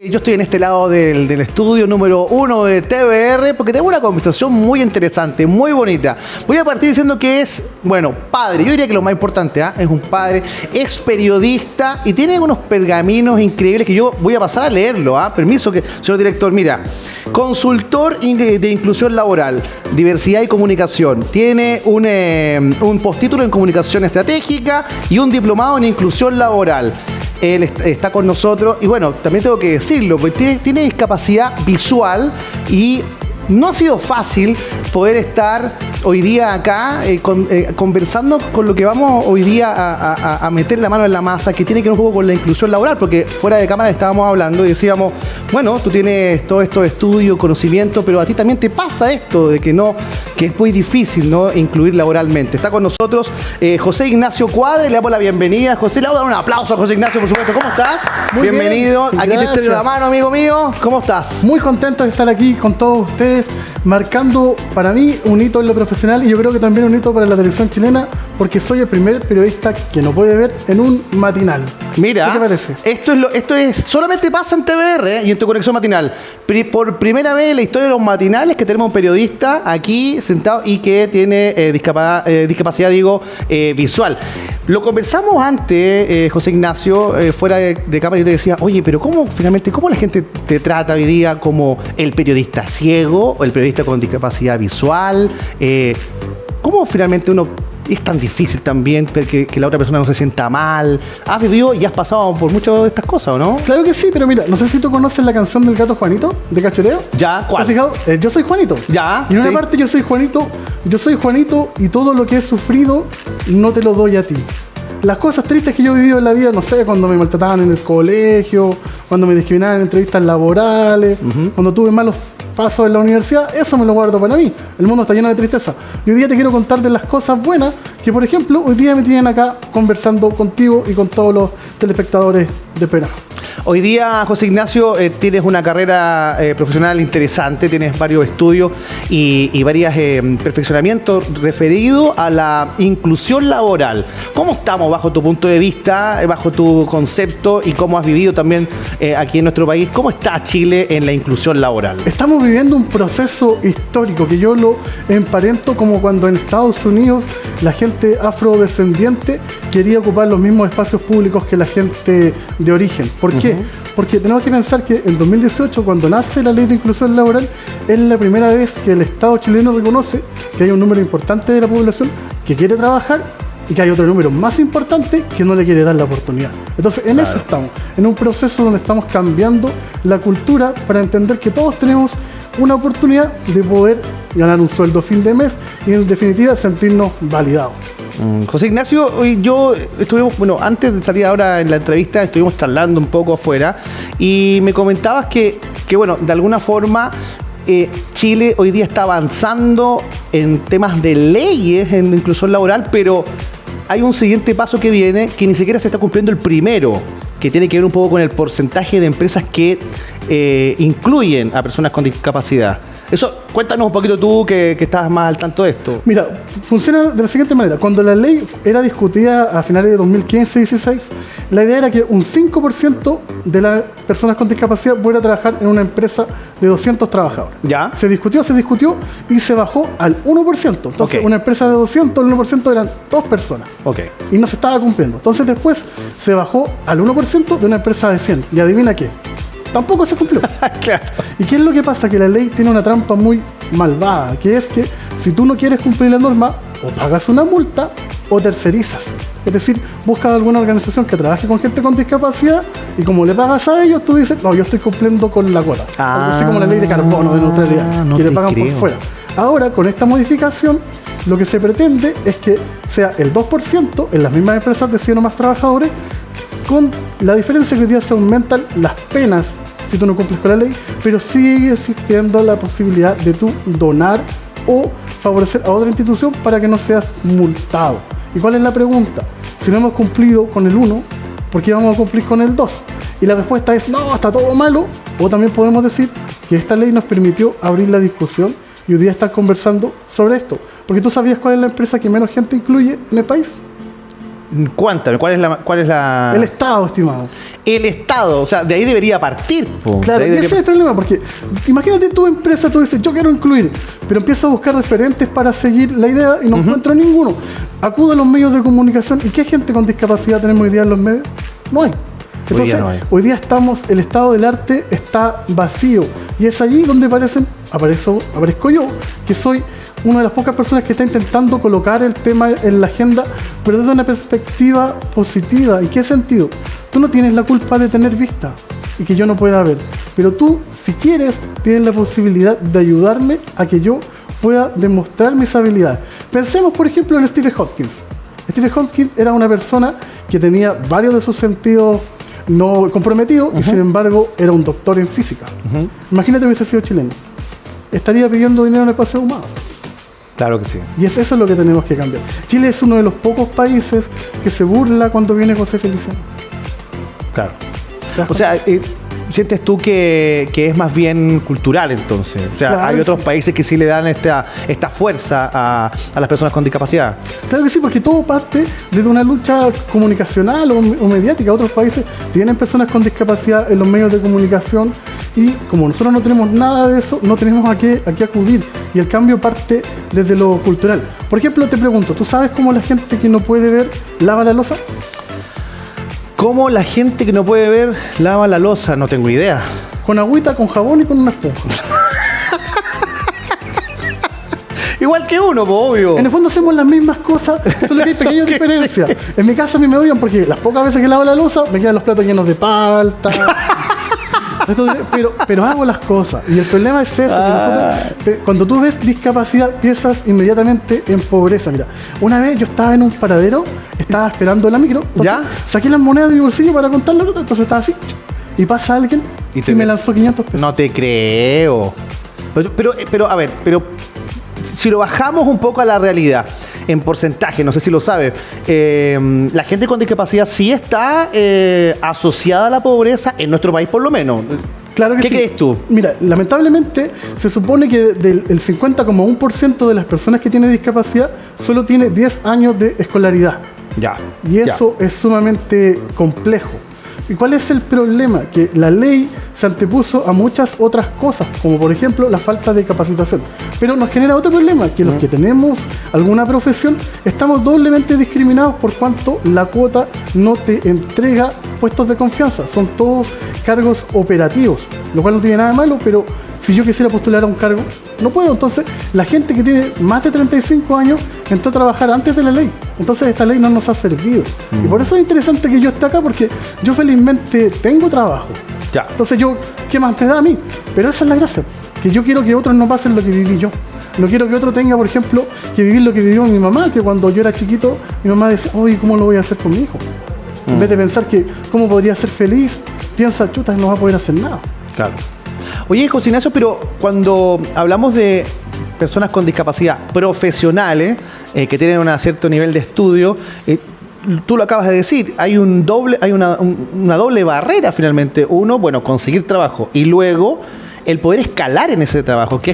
Yo estoy en este lado del estudio número 1 de TVR porque tengo una conversación muy interesante, muy bonita. Voy a partir diciendo que es, bueno, padre. Yo diría que lo más importante, es un padre, es periodista y tiene unos pergaminos increíbles que yo voy a pasar a leerlo. Permiso, señor director, mira. Consultor de inclusión laboral, diversidad y comunicación. Tiene un postítulo en comunicación estratégica y un diplomado en inclusión laboral. Él está con nosotros y bueno, también tengo que decirlo, pues tiene discapacidad visual y no ha sido fácil poder estar hoy día acá conversando con lo que vamos hoy día a meter la mano en la masa, que tiene que ver un poco con la inclusión laboral, porque fuera de cámara estábamos hablando y decíamos, bueno, tú tienes todo esto de estudio, conocimiento, pero a ti también te pasa esto de que es muy difícil, ¿no?, incluir laboralmente. Está con nosotros José Ignacio Cuadre, le damos la bienvenida. José, le vamos a dar un aplauso a José Ignacio, por supuesto. ¿Cómo estás? Muy bienvenido. Bien, aquí te extiendo la mano, amigo mío. ¿Cómo estás? Muy contento de estar aquí con todos ustedes, marcando para mí un hito en lo profesional y yo creo que también un hito para la televisión chilena, porque soy el primer periodista que no puede ver en un matinal. Mira, ¿qué te parece? Esto es solamente pasa en TVR y en Tu Conexión Matinal. Por primera vez en la historia de los matinales que tenemos un periodista aquí sentado y que tiene discapacidad visual. Lo conversamos antes, José Ignacio, fuera de cámara, y yo te decía, oye, pero ¿cómo la gente te trata hoy día como el periodista ciego o el periodista con discapacidad visual? ¿Cómo finalmente uno es tan difícil también que la otra persona no se sienta mal? ¿Has vivido y has pasado por muchas de estas cosas, o no? Claro que sí, pero mira, no sé si tú conoces la canción del gato Juanito, de Cachoreo. Ya, ¿cuál? ¿Te has fijado? Yo soy Juanito. Ya. Y en una parte yo soy Juanito y todo lo que he sufrido no te lo doy a ti. Las cosas tristes que yo he vivido en la vida, no sé, cuando me maltrataban en el colegio, cuando me discriminaban en entrevistas laborales, cuando tuve malos pasos en la universidad, eso me lo guardo para mí. El mundo está lleno de tristeza. Y hoy día te quiero contar de las cosas buenas que, por ejemplo, hoy día me tienen acá conversando contigo y con todos los telespectadores de Pera. Hoy día, José Ignacio, tienes una carrera profesional interesante, tienes varios estudios y varios perfeccionamientos referidos a la inclusión laboral. ¿Cómo estamos bajo tu punto de vista, bajo tu concepto y cómo has vivido también aquí en nuestro país? ¿Cómo está Chile en la inclusión laboral? Estamos viviendo un proceso histórico que yo lo emparento como cuando en Estados Unidos la gente afrodescendiente quería ocupar los mismos espacios públicos que la gente de origen. ¿Por qué? Porque tenemos que pensar que en 2018, cuando nace la ley de inclusión laboral, es la primera vez que el Estado chileno reconoce que hay un número importante de la población que quiere trabajar y que hay otro número más importante que no le quiere dar la oportunidad. Entonces, en eso estamos, en un proceso donde estamos cambiando la cultura para entender que todos tenemos una oportunidad de poder ganar un sueldo a fin de mes y, en definitiva, sentirnos validados. José Ignacio, hoy yo estuvimos, antes de salir ahora en la entrevista, estuvimos charlando un poco afuera y me comentabas que de alguna forma Chile hoy día está avanzando en temas de leyes en inclusión laboral, pero hay un siguiente paso que viene que ni siquiera se está cumpliendo el primero, que tiene que ver un poco con el porcentaje de empresas que incluyen a personas con discapacidad. Eso, cuéntanos un poquito tú que estás más al tanto de esto. Mira, funciona de la siguiente manera. Cuando la ley era discutida a finales de 2015-16, la idea era que un 5% de las personas con discapacidad pudiera trabajar en una empresa de 200 trabajadores. ¿Ya? Se discutió y se bajó al 1%. Entonces, una empresa de 200, el 1% eran 2 personas. Y no se estaba cumpliendo. Entonces, después se bajó al 1% de una empresa de 100. ¿Y adivina qué? Tampoco se cumplió. Claro. ¿Y qué es lo que pasa? Que la ley tiene una trampa muy malvada, que es que si tú no quieres cumplir la norma, o pagas una multa o tercerizas. Es decir, buscas alguna organización que trabaje con gente con discapacidad y como le pagas a ellos, tú dices, no, yo estoy cumpliendo con la cuota. Algo así como la ley de carbono, de neutralidad, que le pagan por fuera. Ahora, con esta modificación, lo que se pretende es que sea el 2% en las mismas empresas de 100 o más trabajadores, con la diferencia que hoy día se aumentan las penas si tú no cumples con la ley, pero sigue existiendo la posibilidad de tú donar o favorecer a otra institución para que no seas multado. ¿Y cuál es la pregunta? Si no hemos cumplido con el 1, ¿por qué vamos a cumplir con el 2? Y la respuesta es, no, está todo malo. O también podemos decir que esta ley nos permitió abrir la discusión y hoy día estar conversando sobre esto. Porque tú sabías cuál es la empresa que menos gente incluye en el país. Cuéntame, ¿cuál es la...? El Estado, estimado. El Estado, o sea, de ahí debería partir. Po. Claro, De y ahí ese es el problema, porque imagínate tu empresa, tú dices, yo quiero incluir, pero empiezas a buscar referentes para seguir la idea y no encuentro ninguno. Acudo a los medios de comunicación, ¿y qué gente con discapacidad tenemos hoy día en los medios? No hay. Entonces, hoy día el estado del arte está vacío, y es allí donde aparezco yo, que soy una de las pocas personas que está intentando colocar el tema en la agenda, pero desde una perspectiva positiva. ¿En qué sentido? Tú no tienes la culpa de tener vista y que yo no pueda ver, pero tú, si quieres, tienes la posibilidad de ayudarme a que yo pueda demostrar mis habilidades. Pensemos, por ejemplo, en Stephen Hopkins. Stephen Hopkins era una persona que tenía varios de sus sentidos no comprometidos y sin embargo era un doctor en física. Imagínate que hubiese sido chileno. Estaría pidiendo dinero en el paseo humano. Claro que sí. Y eso es lo que tenemos que cambiar. Chile es uno de los pocos países que se burla cuando viene José Feliciano. Claro. O sea, ¿sientes tú que es más bien cultural entonces? O sea, Claro, hay otros sí. países que sí le dan esta fuerza a las personas con discapacidad. Claro que sí, porque todo parte desde una lucha comunicacional o mediática. Otros países tienen personas con discapacidad en los medios de comunicación y como nosotros no tenemos nada de eso, no tenemos a qué acudir. Y el cambio parte desde lo cultural. Por ejemplo, te pregunto, ¿tú sabes cómo la gente que no puede ver lava la loza? ¿Cómo la gente que no puede ver lava la loza? No tengo idea. Con agüita, con jabón y con una esponja. Igual que uno, pues, obvio. En el fondo hacemos las mismas cosas, solo que hay pequeñas que diferencias. sí. En mi casa a mí me odian porque las pocas veces que lavo la loza me quedan los platos llenos de palta. Entonces, pero hago las cosas. Y el problema es eso, que nosotros, cuando tú ves discapacidad, piensas inmediatamente en pobreza. Mira, una vez yo estaba en un paradero, estaba esperando la micro, entonces ¿Ya? saqué las monedas de mi bolsillo para contar la ruta, entonces estaba así, y pasa alguien y me lanzó 500 pesos. No te creo. Pero, a ver, si lo bajamos un poco a la realidad, en porcentaje, no sé si lo sabes, la gente con discapacidad sí está asociada a la pobreza en nuestro país por lo menos. Claro que ¿Qué sí. crees tú? Mira, lamentablemente se supone que el 50,1% de las personas que tienen discapacidad solo tiene 10 años de escolaridad. Ya. Y eso es sumamente complejo. ¿Y cuál es el problema? Que la ley se antepuso a muchas otras cosas, como por ejemplo la falta de capacitación. Pero nos genera otro problema, que los que tenemos alguna profesión estamos doblemente discriminados por cuanto la cuota no te entrega puestos de confianza. Son todos cargos operativos, lo cual no tiene nada de malo, pero si yo quisiera postular a un cargo, no puedo. Entonces, la gente que tiene más de 35 años entró a trabajar antes de la ley. Entonces, esta ley no nos ha servido. Y por eso es interesante que yo esté acá, porque yo felizmente tengo trabajo. Ya. Entonces, ¿qué más me da a mí? Pero esa es la gracia, que yo quiero que otros no pasen lo que viví yo. No quiero que otro tenga, por ejemplo, que vivir lo que vivió mi mamá, que cuando yo era chiquito, mi mamá decía, oye, ¿cómo lo voy a hacer con mi hijo? En vez de pensar que cómo podría ser feliz, piensa, chuta, no va a poder hacer nada. Claro. Oye, José Ignacio, pero cuando hablamos de personas con discapacidad profesionales que tienen un cierto nivel de estudio, tú lo acabas de decir, hay una doble barrera finalmente. Uno, bueno, conseguir trabajo y luego el poder escalar en ese trabajo, que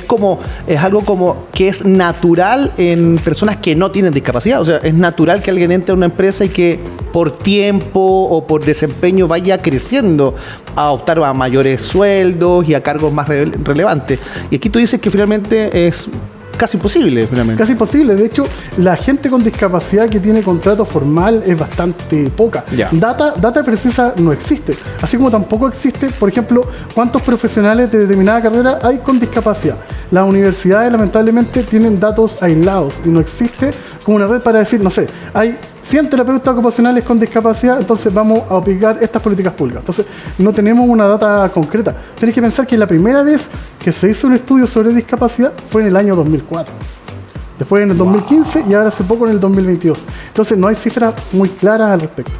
es algo como que es natural en personas que no tienen discapacidad. O sea, es natural que alguien entre a una empresa y que por tiempo o por desempeño vaya creciendo a optar a mayores sueldos y a cargos más relevantes. Y aquí tú dices que finalmente es casi imposible, finalmente. Casi imposible. De hecho, la gente con discapacidad que tiene contrato formal es bastante poca. Ya. Data precisa no existe. Así como tampoco existe, por ejemplo, cuántos profesionales de determinada carrera hay con discapacidad. Las universidades lamentablemente tienen datos aislados y no existe como una red para decir, no sé, hay 100 terapeutas ocupacionales con discapacidad, entonces vamos a aplicar estas políticas públicas. Entonces, no tenemos una data concreta. Tienes que pensar que la primera vez que se hizo un estudio sobre discapacidad fue en el año 2004. Después en el 2015 y ahora hace poco en el 2022. Entonces, no hay cifras muy claras al respecto.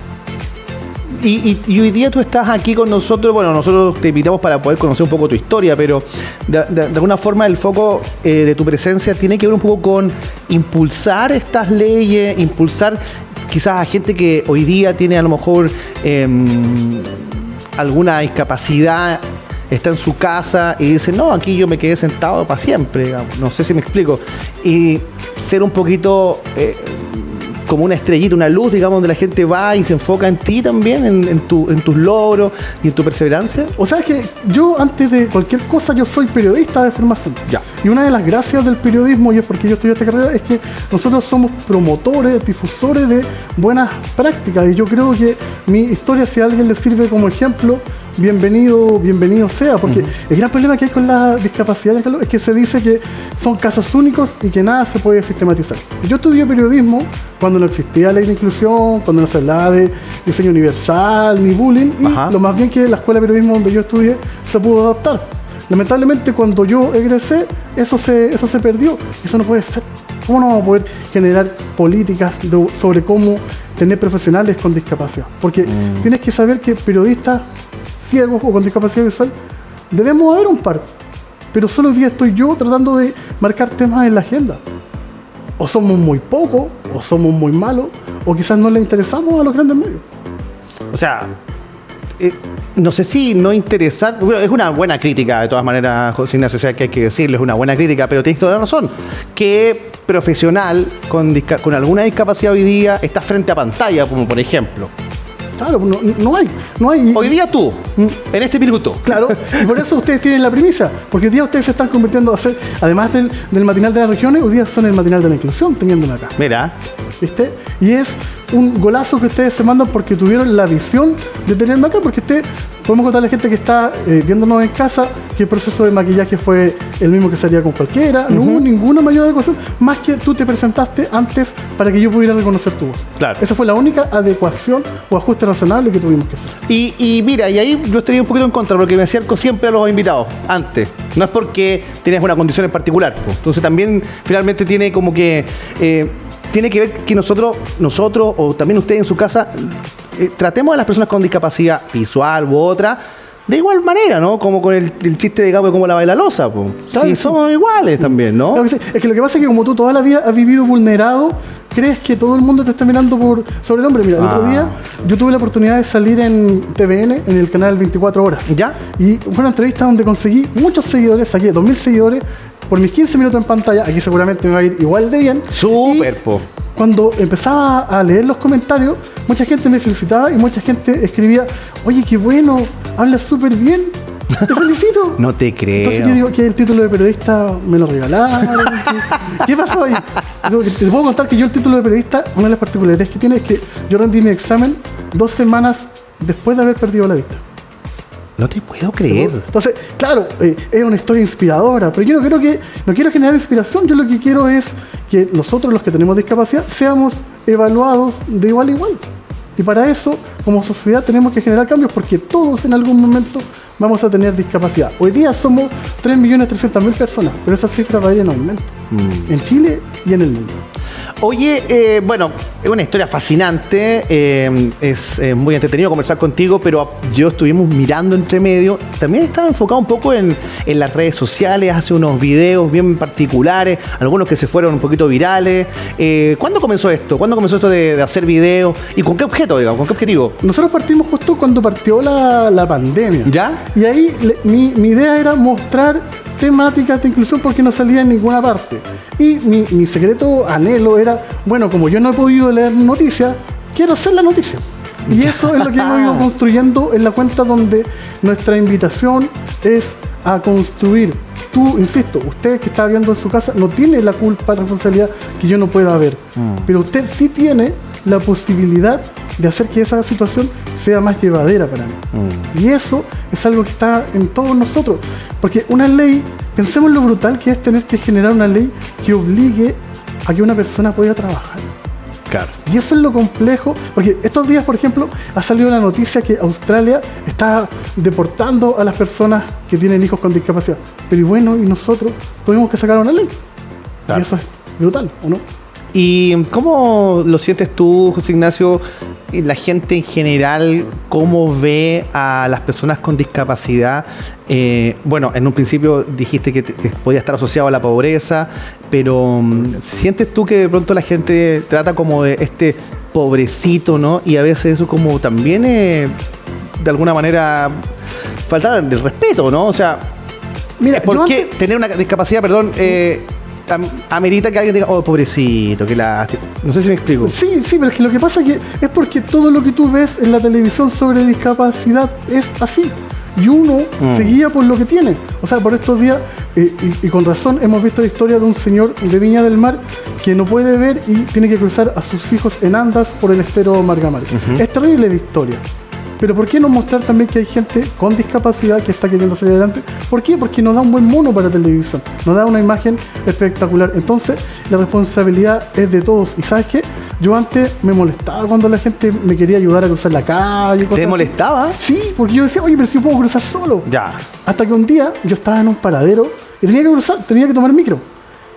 Y hoy día tú estás aquí con nosotros, bueno, nosotros te invitamos para poder conocer un poco tu historia, pero de alguna forma el foco de tu presencia tiene que ver un poco con impulsar estas leyes, impulsar quizás a gente que hoy día tiene a lo mejor alguna discapacidad, está en su casa y dice, no, aquí yo me quedé sentado para siempre, digamos. No sé si me explico. Y ser un poquito como una estrellita, una luz, digamos, donde la gente va y se enfoca en ti también, en tus logros y en tu perseverancia? O sea, es que yo antes de cualquier cosa, yo soy periodista de formación. Ya. Y una de las gracias del periodismo, y es porque yo estudié esta carrera, es que nosotros somos promotores, difusores de buenas prácticas. Y yo creo que mi historia, si a alguien le sirve como ejemplo, bienvenido sea. Porque el gran problema que hay con la discapacidad, Carlos, es que se dice que son casos únicos y que nada se puede sistematizar. Yo estudié periodismo cuando no existía ley de inclusión, cuando no se hablaba de diseño universal ni bullying, y lo más bien que la escuela de periodismo donde yo estudié se pudo adaptar. Lamentablemente, cuando yo egresé, eso se perdió. Eso no puede ser. ¿Cómo no vamos a poder generar políticas sobre cómo tener profesionales con discapacidad? Porque tienes que saber que periodistas ciegos o con discapacidad visual debemos haber un par. Pero solo hoy día estoy yo tratando de marcar temas en la agenda. O somos muy pocos, o somos muy malos, o quizás no le interesamos a los grandes medios. O sea, no sé si no interesar, bueno, es una buena crítica de todas maneras, José Ignacio, o sea, que hay que decirle, es una buena crítica, pero tienes toda la razón. ¿Qué profesional con alguna discapacidad hoy día está frente a pantalla, como por ejemplo? Claro, no hay. Hoy día tú, en este minuto. Claro, y por eso ustedes tienen la primicia, porque hoy día ustedes se están convirtiendo a ser, además del matinal de las regiones, hoy día son el matinal de la inclusión, teniéndolo acá. Mira. ¿Viste? Y es un golazo que ustedes se mandan porque tuvieron la visión de tenerme acá, porque podemos contarle a la gente que está viéndonos en casa que el proceso de maquillaje fue el mismo que sería con cualquiera, no hubo ninguna mayor adecuación, más que tú te presentaste antes para que yo pudiera reconocer tu voz. Claro. Esa fue la única adecuación o ajuste razonable que tuvimos que hacer. Y mira, y ahí yo estaría un poquito en contra, porque me acerco siempre a los invitados, antes. No es porque tienes una condición en particular, pues. Entonces también finalmente tiene como que... tiene que ver que nosotros o también ustedes en su casa tratemos a las personas con discapacidad visual u otra de igual manera, ¿no? Como con el chiste de Gabo de cómo la baila losa, pues. Claro, sí, somos iguales también, ¿no? Claro que sí. Es que lo que pasa es que como tú toda la vida has vivido vulnerado, crees que todo el mundo te está mirando sobre el hombre. Mira, el otro día yo tuve la oportunidad de salir en TVN, en el canal 24 Horas. ¿Ya? Y fue una entrevista donde conseguí muchos seguidores, saqué 2000 seguidores por mis 15 minutos en pantalla. Aquí seguramente me va a ir igual de bien. Súper, po. Cuando empezaba a leer los comentarios, mucha gente me felicitaba y mucha gente escribía: oye, qué bueno, hablas súper bien, te felicito. No te creo. Entonces yo digo que el título de periodista me lo regalaron. ¿Qué pasó ahí? Te puedo contar que yo el título de periodista, una de las particularidades que tiene es que yo rendí mi examen 2 semanas después de haber perdido la vista. No te puedo creer. Entonces, claro, es una historia inspiradora, pero yo no quiero generar inspiración. Yo lo que quiero es que nosotros, los que tenemos discapacidad, seamos evaluados de igual a igual. Y para eso, como sociedad, tenemos que generar cambios, porque todos en algún momento vamos a tener discapacidad. Hoy día somos 3.300.000 personas, pero esa cifra va a ir en aumento, en Chile y en el mundo. Oye, bueno, es una historia fascinante, es muy entretenido conversar contigo, pero yo estuvimos mirando entre medio, también estaba enfocado un poco en las redes sociales, hace unos videos bien particulares, algunos que se fueron un poquito virales. ¿Cuándo comenzó esto? ¿Cuándo comenzó esto de hacer videos? ¿Y con qué objeto, digamos? ¿Con qué objetivo? Nosotros partimos justo cuando partió la pandemia. ¿Ya? Y ahí mi idea era mostrar temáticas de inclusión porque no salía en ninguna parte. Y mi secreto anhelo era, bueno, como yo no he podido leer noticias, quiero hacer la noticia. Y eso es lo que hemos ido construyendo en la cuenta, donde nuestra invitación es a construir. Tú, insisto, usted que está viendo en su casa no tiene la culpa, la responsabilidad que yo no pueda ver. Pero usted sí tiene la posibilidad de hacer que esa situación sea más llevadera para mí. Y eso es algo que está en todos nosotros. Porque una ley, pensemos lo brutal que es tener que generar una ley que obligue a que una persona pueda trabajar. Claro. Y eso es lo complejo, porque estos días, por ejemplo, ha salido la noticia que Australia está deportando a las personas que tienen hijos con discapacidad. Pero y bueno, y nosotros tuvimos que sacar una ley. Claro. Y eso es brutal, ¿o no? ¿Y cómo lo sientes tú, José Ignacio, la gente en general, cómo ve a las personas con discapacidad? Bueno, en un principio dijiste que podía estar asociado a la pobreza, pero ¿sientes tú que de pronto la gente trata como de este pobrecito, ¿no? Y a veces eso como también de alguna manera faltar el respeto, ¿no? O sea, mira, ¿por qué tener una discapacidad, perdón, amerita que alguien diga, oh, pobrecito, que lástima. No sé si me explico. Sí, pero es que lo que pasa es porque todo lo que tú ves en la televisión sobre discapacidad es así. Y uno se guía por lo que tiene. O sea, por estos días, y con razón, hemos visto la historia de un señor de Viña del Mar que no puede ver y tiene que cruzar a sus hijos en andas por el estero Margamari. Es terrible la historia. Pero ¿por qué no mostrar también que hay gente con discapacidad que está queriendo salir adelante? ¿Por qué? Porque nos da un buen mono para televisión, nos da una imagen espectacular. Entonces, la responsabilidad es de todos. ¿Y sabes qué? Yo antes me molestaba cuando la gente me quería ayudar a cruzar la calle. ¿Te molestaba? Sí, porque yo decía, oye, pero si yo puedo cruzar solo. Ya. Hasta que un día yo estaba en un paradero y tenía que cruzar, tenía que tomar micro.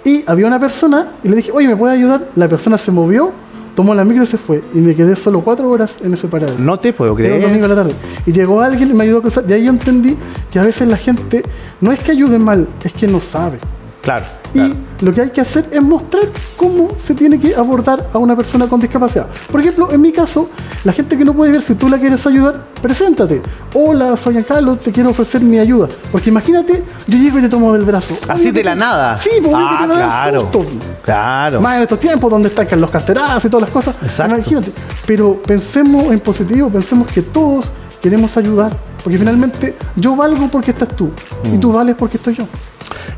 Y había una persona y le dije, oye, ¿me puede ayudar? La persona se movió, tomó la micro y se fue. Y me quedé solo 4 horas en ese paradero. No te puedo Era un creer. domingo a la tarde. Y llegó alguien y me ayudó a cruzar. Y ahí yo entendí que a veces la gente no es que ayude mal, es que no sabe. Claro. Y lo que hay que hacer es mostrar cómo se tiene que abordar a una persona con discapacidad. Por ejemplo, en mi caso, la gente que no puede ver, si tú la quieres ayudar, preséntate. Hola, soy Giancarlo, te quiero ofrecer mi ayuda. Porque imagínate, yo llego y te tomo del brazo. Así de la nada. Sí, porque te va a dar susto. Claro. Más en estos tiempos donde están los carterazos y todas las cosas. Exacto. Imagínate. Pero pensemos en positivo, pensemos que todos queremos ayudar. Porque finalmente yo valgo porque estás tú. Y tú vales porque estoy yo.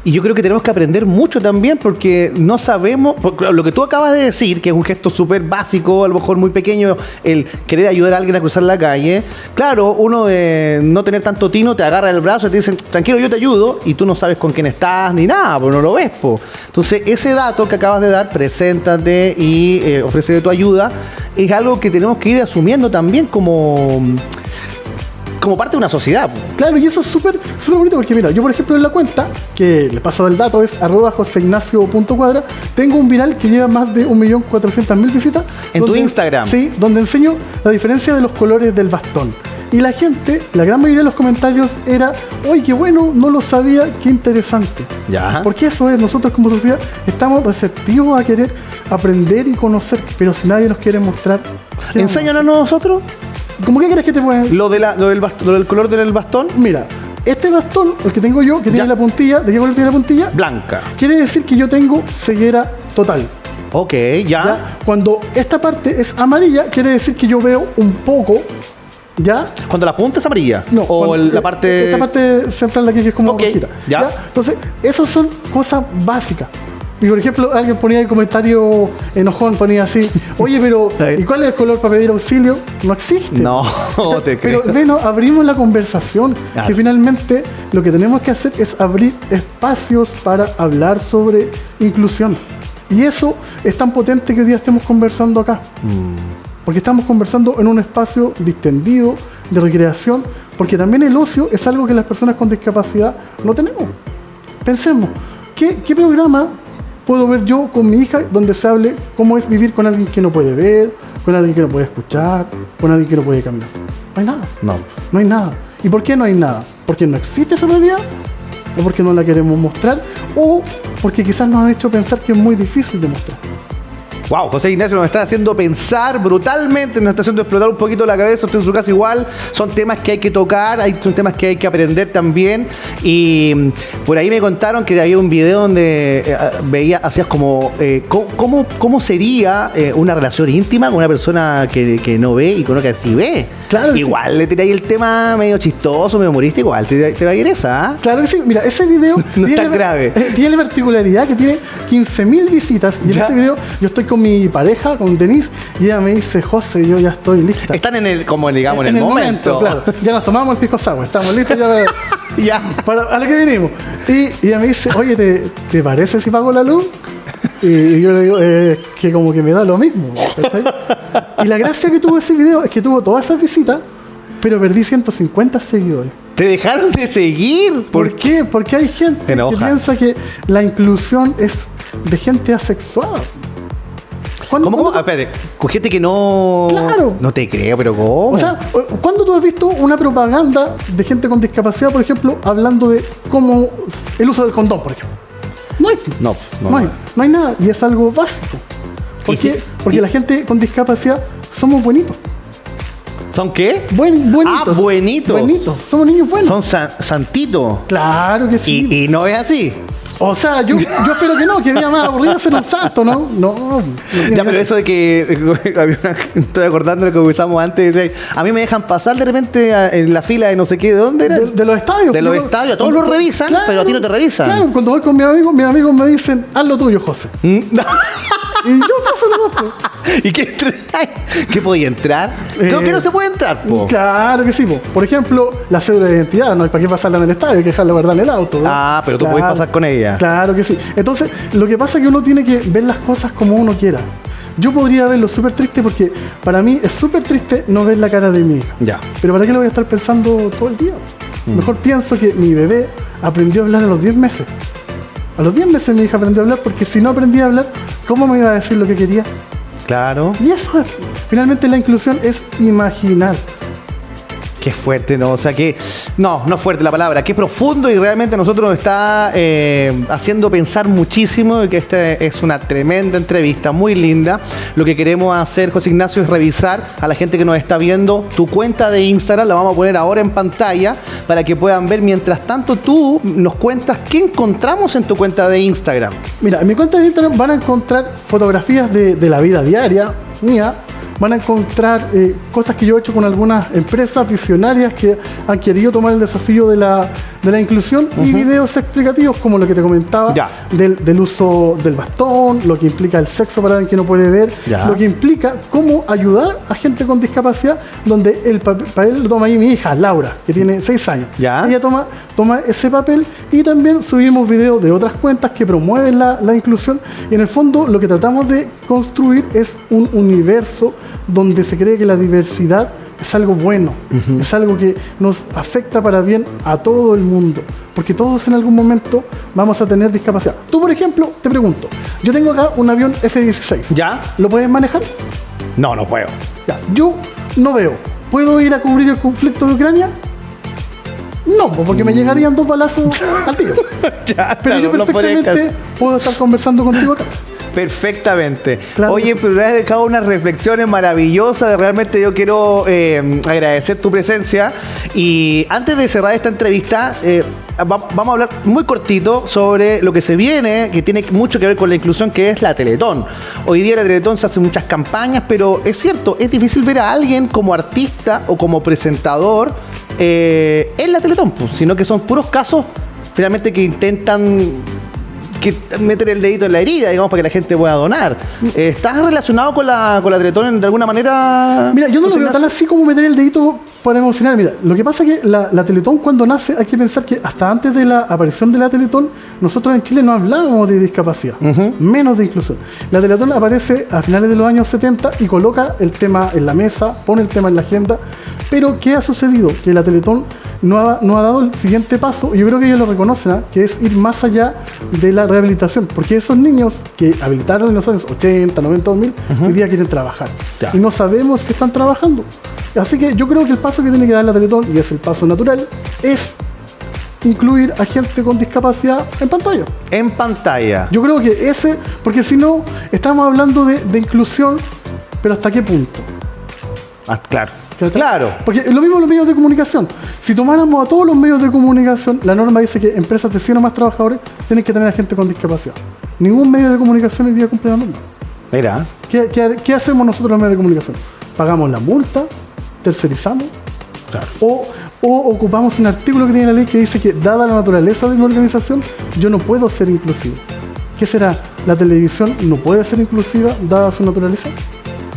Y yo creo que tenemos que aprender mucho también porque no sabemos, porque lo que tú acabas de decir, que es un gesto súper básico, a lo mejor muy pequeño, el querer ayudar a alguien a cruzar la calle. Claro, uno de no tener tanto tino te agarra el brazo y te dicen, tranquilo, yo te ayudo, y tú no sabes con quién estás ni nada, porque no lo ves, po. Entonces, ese dato que acabas de dar, preséntate y ofrece tu ayuda, es algo que tenemos que ir asumiendo también como parte de una sociedad. Claro, y eso es súper bonito porque mira, yo por ejemplo en la cuenta, que les paso el dato, es @joseignacio.cuadra, tengo un viral que lleva más de 1.400.000 visitas. ¿En tu Instagram? Sí, donde enseño la diferencia de los colores del bastón. Y la gente, la gran mayoría de los comentarios era, oye, qué bueno, no lo sabía, qué interesante. Ya. Porque eso es, nosotros como sociedad estamos receptivos a querer aprender y conocer, pero si nadie nos quiere mostrar... ¿qué Enséñanos a nosotros ¿Cómo qué crees que te pueden...? lo del color del bastón. Mira, este bastón, el que tengo yo, que Ya. tiene la puntilla, ¿de qué color tiene la puntilla? Blanca. Quiere decir que yo tengo ceguera total. Ok, ya. ¿Ya? Cuando esta parte es amarilla, quiere decir que yo veo un poco, ¿ya? Cuando la punta es amarilla. No, O cuando- la parte... Esta parte central de aquí que es como Ok, rojita. ya. Entonces, esas son cosas básicas. Y por ejemplo, alguien ponía el comentario enojón, ponía así, oye, pero ¿y cuál es el color para pedir auxilio? No existe. No, te creo. Pero bueno, abrimos la conversación. Claro. Si finalmente lo que tenemos que hacer es abrir espacios para hablar sobre inclusión. Y eso es tan potente que hoy día estemos conversando acá. Porque estamos conversando en un espacio distendido, de recreación, porque también el ocio es algo que las personas con discapacidad no tenemos. Pensemos, ¿qué programa puedo ver yo con mi hija donde se hable cómo es vivir con alguien que no puede ver, con alguien que no puede escuchar, con alguien que no puede caminar? No hay nada. No hay nada. ¿Y por qué no hay nada? ¿Porque no existe esa realidad? ¿O porque no la queremos mostrar? ¿O porque quizás nos han hecho pensar que es muy difícil de mostrar? Wow, José Ignacio nos está haciendo pensar brutalmente, nos está haciendo explotar un poquito la cabeza. Usted en su casa igual, son temas que hay que tocar, son temas que hay que aprender también. Y por ahí me contaron que había un video donde hacías como cómo sería una relación íntima con una persona que no ve y con una que sí ve. Claro que igual le tiráis el tema medio chistoso, medio humorístico, igual te va a ir esa, ¿ah? Claro que sí, mira, ese video No es tan grave. Tiene la particularidad que tiene 15.000 visitas y en Ya. ese video yo estoy con mi pareja, con Denise, y ella me dice, José, yo ya estoy lista. Están en el momento. claro. Ya nos tomamos el pisco sour, estamos listos ya Ya. a lo que vinimos. Y ella me dice, oye, ¿te parece si pago la luz? Y yo le digo, que como que me da lo mismo. ¿Cachai? Y la gracia que tuvo ese video es que tuvo todas esas visitas, pero perdí 150 seguidores. ¿Te dejaron de seguir? ¿Por qué? Porque hay gente que Enoja. piensa que la inclusión es de gente asexuada. ¿Cómo? Ah, espérate, con gente que no... Claro. No te creo, pero ¿cómo? O sea, ¿cuándo tú has visto una propaganda de gente con discapacidad, por ejemplo, hablando de cómo el uso del condón, por ejemplo? No hay. No hay nada. Y es algo básico. ¿Por qué? Porque la gente con discapacidad somos buenitos. ¿Son qué? Buenitos. Ah, buenitos. Buenitos. Somos niños buenos. Son santitos. Claro que sí. Y no es así. O sea, yo espero que no, que día más aburrido ser un santo, ¿no? No tiene Ya, pero que- eso de que estoy acordando de lo que usamos antes, a mí me dejan pasar de repente en la fila de no sé qué, ¿de dónde era? de los estadios. De los Yo- estadios, a todos los revisan, pero a ti no te revisan. Claro, cuando voy con mis amigos me dicen, haz lo tuyo, José. ¿Mm? Y yo paso lo bajo. ¿Y qué, qué podía entrar? Creo que no se puede entrar, po. Claro que sí, po. Por ejemplo, la cédula de identidad, no hay para qué pasarla en el estadio, hay que dejarla guardar en el auto, ¿no? Ah, pero tú podés pasar con ella. Claro que sí. Entonces, lo que pasa es que uno tiene que ver las cosas como uno quiera. Yo podría verlo súper triste porque para mí es súper triste no ver la cara de mi hija. Ya. Pero ¿para qué lo voy a estar pensando todo el día? Mejor pienso que mi bebé aprendió a hablar a los 10 meses. A los 10 meses mi hija aprendió a hablar porque si no aprendía a hablar, ¿cómo me iba a decir lo que quería? Claro. Y eso es, finalmente la inclusión es imaginar. Qué fuerte, ¿no? O sea, que... No es fuerte la palabra. Qué profundo y realmente a nosotros nos está haciendo pensar muchísimo y que esta es una tremenda entrevista, muy linda. Lo que queremos hacer, José Ignacio, es revisar a la gente que nos está viendo tu cuenta de Instagram. La vamos a poner ahora en pantalla para que puedan ver. Mientras tanto, tú nos cuentas qué encontramos en tu cuenta de Instagram. Mira, en mi cuenta de Instagram van a encontrar fotografías de la vida diaria mía. Van a encontrar cosas que yo he hecho con algunas empresas visionarias que han querido tomar el desafío de la inclusión y videos explicativos como lo que te comentaba Ya. del uso del bastón, lo que implica el sexo para alguien que no puede ver, Ya. lo que implica cómo ayudar a gente con discapacidad, donde el papel lo toma ahí mi hija, Laura, que tiene 6 años. Ya. Ella toma ese papel y también subimos videos de otras cuentas que promueven la inclusión y en el fondo lo que tratamos de construir es un universo donde se cree que la diversidad es algo bueno, es algo que nos afecta para bien a todo el mundo, porque todos en algún momento vamos a tener discapacidad. Tú, por ejemplo, te pregunto, yo tengo acá un avión F-16. ¿Ya? ¿Lo puedes manejar? No puedo. Ya. Yo no veo. ¿Puedo ir a cubrir el conflicto de Ucrania? No, porque me llegarían 2 balazos al tiro. Ya, Pero yo claro, no podría perfectamente puedo estar conversando contigo acá. Perfectamente. Claro. Oye, pero me has dejado unas reflexiones maravillosas. Realmente yo quiero agradecer tu presencia. Y antes de cerrar esta entrevista, vamos a hablar muy cortito sobre lo que se viene, que tiene mucho que ver con la inclusión, que es la Teletón. Hoy día la Teletón se hacen muchas campañas, pero es cierto, es difícil ver a alguien como artista o como presentador en la Teletón, pues, sino que son puros casos finalmente que intentan meter el dedito en la herida, digamos, para que la gente pueda donar. ¿Estás relacionado con la Teletón de alguna manera? Mira, yo no lo José veo tan Ignacio? así como meter el dedito para emocionar. Mira, lo que pasa es que la Teletón cuando nace, hay que pensar que hasta antes de la aparición de la Teletón, nosotros en Chile no hablábamos de discapacidad, menos de inclusión. La Teletón aparece a finales de los años 70 y coloca el tema en la mesa, pone el tema en la agenda. Pero, ¿qué ha sucedido? Que la Teletón no ha dado el siguiente paso, y yo creo que ellos lo reconocen, ¿eh? Que es ir más allá de la rehabilitación, porque esos niños que habilitaron en los años 80, 90, 2000, hoy día quieren trabajar. Ya. Y no sabemos si están trabajando. Así que yo creo que el paso que tiene que dar la Teletón, y es el paso natural, es incluir a gente con discapacidad en pantalla. En pantalla. Yo creo que ese, porque si no, estamos hablando de inclusión, pero ¿hasta qué punto? Ah, claro. ¿Cierto? Claro. Porque es lo mismo los medios de comunicación. Si tomáramos a todos los medios de comunicación, la norma dice que empresas de 100 o más trabajadores tienen que tener a gente con discapacidad. Ningún medio de comunicación hoy día cumple la norma. Mira. ¿Qué hacemos nosotros los medios de comunicación? ¿Pagamos la multa? ¿Tercerizamos? Claro. O ocupamos un artículo que tiene la ley que dice que, dada la naturaleza de mi organización, yo no puedo ser inclusivo. ¿Qué será? ¿La televisión no puede ser inclusiva dada su naturaleza?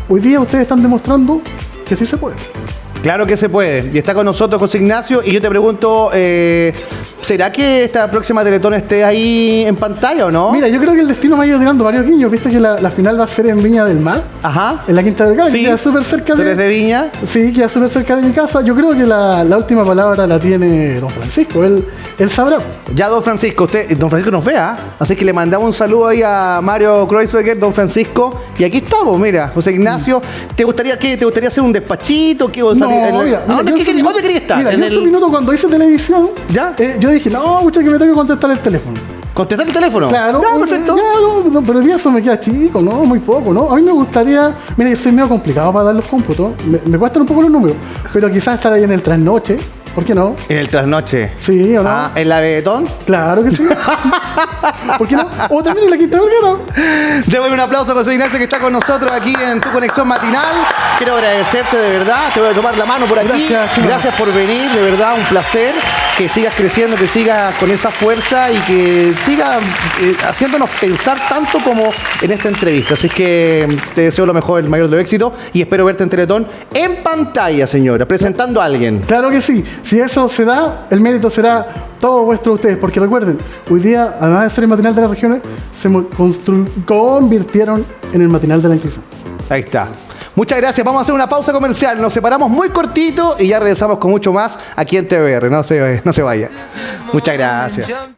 Hoy día ustedes están demostrando que sí se puede. Claro que se puede. Y está con nosotros José Ignacio. Y yo te pregunto, ¿será que esta próxima Teletón esté ahí en pantalla o no? Mira, yo creo que el destino me ha ido tirando varios guiños. ¿Viste que la final va a ser en Viña del Mar? Ajá. En la Quinta Vergara, Sí. que queda súper cerca ¿Tú eres de Viña? Sí, queda súper cerca de mi casa. Yo creo que la última palabra la tiene don Francisco. Él sabrá. Ya, don Francisco, don Francisco nos vea. Así que le mandamos un saludo ahí a Mario Kreuzberger, don Francisco. Y aquí estamos, mira, José Ignacio. ¿Te gustaría qué? ¿Te gustaría hacer un despachito? ¿Qué? ¿Dónde querías estar? Mira, ¿En yo en su minuto cuando hice televisión, ¿Ya? yo dije, no, mucha que me tengo que contestar el teléfono. ¿Contestar el teléfono? Claro, Ya, perfecto. no, pero ya eso me queda chico, ¿no? Muy poco, ¿no? A mí me gustaría, mira, yo soy medio complicado para dar los cómputos, me cuestan un poco los números, pero quizás estar ahí en el trasnoche, ¿Por qué no? En el trasnoche. Sí, ¿o no? Ah, ¿en la Betón? Claro que sí. ¿Por qué no? O también en la Quinta Vergara. Démosle un aplauso a José Ignacio que está con nosotros aquí en Tu Conexión Matinal. Quiero agradecerte de verdad. Te voy a tomar la mano por aquí. Gracias por venir, de verdad, un placer. Que sigas creciendo, que sigas con esa fuerza y que sigas haciéndonos pensar tanto como en esta entrevista. Así que te deseo lo mejor, el mayor de los éxitos y espero verte en Teletón en pantalla, señora, presentando a alguien. Claro que sí. Si eso se da, el mérito será todo vuestro de ustedes. Porque recuerden, hoy día, además de ser el matinal de las regiones, se convirtieron en el matinal de la inclusión. Ahí está. Muchas gracias. Vamos a hacer una pausa comercial. Nos separamos muy cortito y ya regresamos con mucho más aquí en TVR. No se vaya. Muchas gracias.